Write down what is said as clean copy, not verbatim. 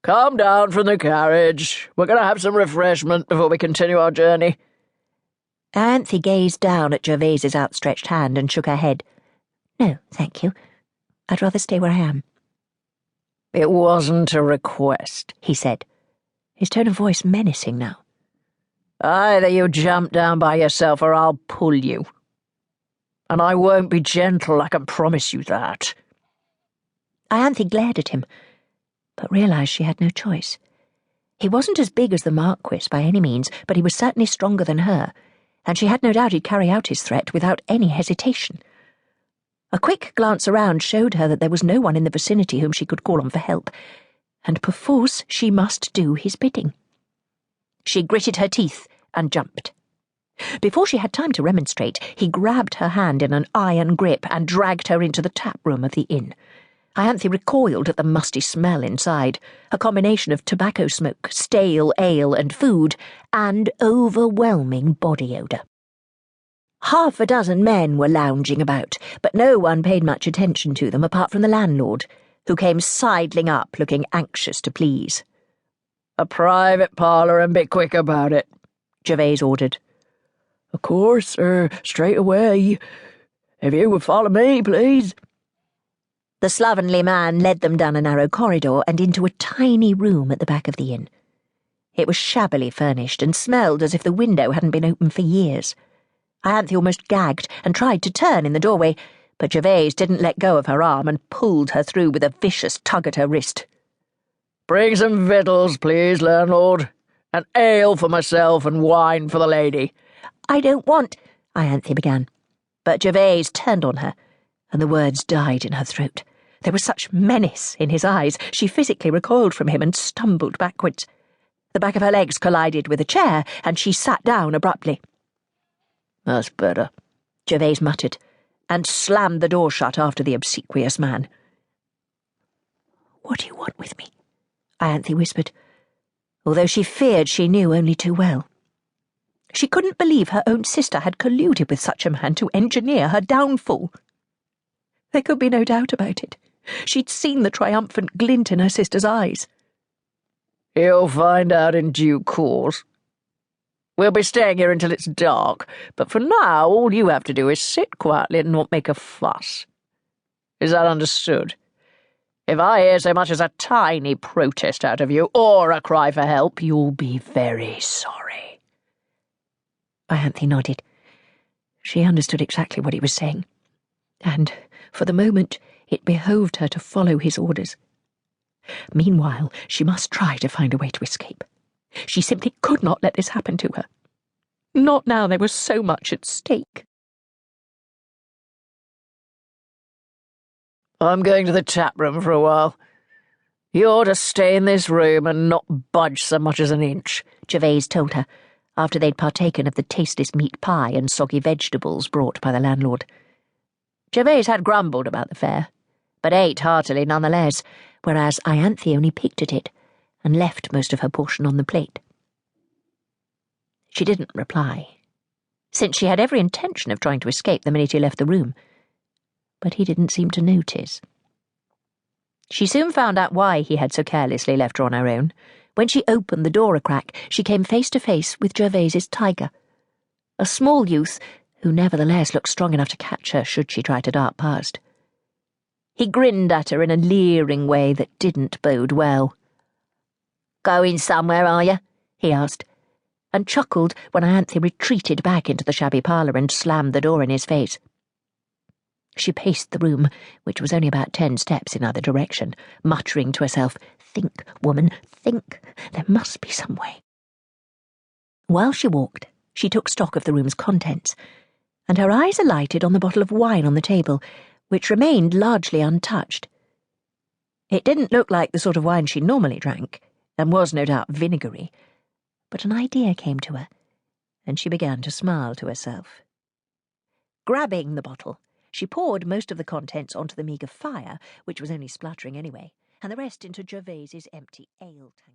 Come down from the carriage. We're going to have some refreshment before we continue our journey. Ianthe gazed down at Gervaise's outstretched hand and shook her head. No, thank you. I'd rather stay where I am. It wasn't a request, he said, his tone of voice menacing now. Either you jump down by yourself or I'll pull you. And I won't be gentle, I can promise you that. Ianthe glared at him, but realised she had no choice. He wasn't as big as the Marquess by any means, but he was certainly stronger than her, and she had no doubt he'd carry out his threat without any hesitation. A quick glance around showed her that there was no one in the vicinity whom she could call on for help, and perforce she must do his bidding. She gritted her teeth and jumped. Before she had time to remonstrate, he grabbed her hand in an iron grip and dragged her into the tap room of the inn. Ianthe recoiled at the musty smell inside, a combination of tobacco smoke, stale ale and food, and overwhelming body odour. Half a dozen men were lounging about, but no one paid much attention to them apart from the landlord, who came sidling up looking anxious to please. A private parlour and be quick about it, Gervais ordered. Of course, straight away. If you would follow me, please. The slovenly man led them down a narrow corridor and into a tiny room at the back of the inn. It was shabbily furnished and smelled as if the window hadn't been open for years. Ianthe almost gagged and tried to turn in the doorway, but Gervais didn't let go of her arm and pulled her through with a vicious tug at her wrist. Bring some victuals, please, landlord. And ale for myself and wine for the lady. I don't want, Ianthe began, but Gervais turned on her, and the words died in her throat. There was such menace in his eyes, she physically recoiled from him and stumbled backwards. The back of her legs collided with a chair, and she sat down abruptly. That's better, Gervais muttered, and slammed the door shut after the obsequious man. What do you want with me? Ianthe whispered, although she feared she knew only too well. She couldn't believe her own sister had colluded with such a man to engineer her downfall. There could be no doubt about it. She'd seen the triumphant glint in her sister's eyes. You'll find out in due course. We'll be staying here until it's dark, but for now all you have to do is sit quietly and not make a fuss. Is that understood? If I hear so much as a tiny protest out of you, or a cry for help, you'll be very sorry. Ianthe nodded. She understood exactly what he was saying, and, for the moment, it behoved her to follow his orders. Meanwhile, she must try to find a way to escape. She simply could not let this happen to her. Not now there was so much at stake. I'm going to the tap room for a while. You ought to stay in this room and not budge so much as an inch, Gervais told her, after they'd partaken of the tasteless meat pie and soggy vegetables brought by the landlord. Gervais had grumbled about the fare, but ate heartily nonetheless, whereas Ianthe only picked at it and left most of her portion on the plate. She didn't reply, since she had every intention of trying to escape the minute he left the room, but he didn't seem to notice. She soon found out why he had so carelessly left her on her own. When she opened the door a crack, she came face to face with Gervais's tiger, a small youth who nevertheless looked strong enough to catch her should she try to dart past. He grinned at her in a leering way that didn't bode well. "Going somewhere, are you?" he asked, and chuckled when Ianthe retreated back into the shabby parlour and slammed the door in his face. She paced the room, which was only about 10 steps in either direction, muttering to herself, "Think, woman, think. There must be some way." While she walked, she took stock of the room's contents, and her eyes alighted on the bottle of wine on the table, which remained largely untouched. It didn't look like the sort of wine she normally drank, and was no doubt vinegary, but an idea came to her, and she began to smile to herself. Grabbing the bottle, she poured most of the contents onto the meagre fire, which was only spluttering anyway, and the rest into Gervais's empty ale tankard.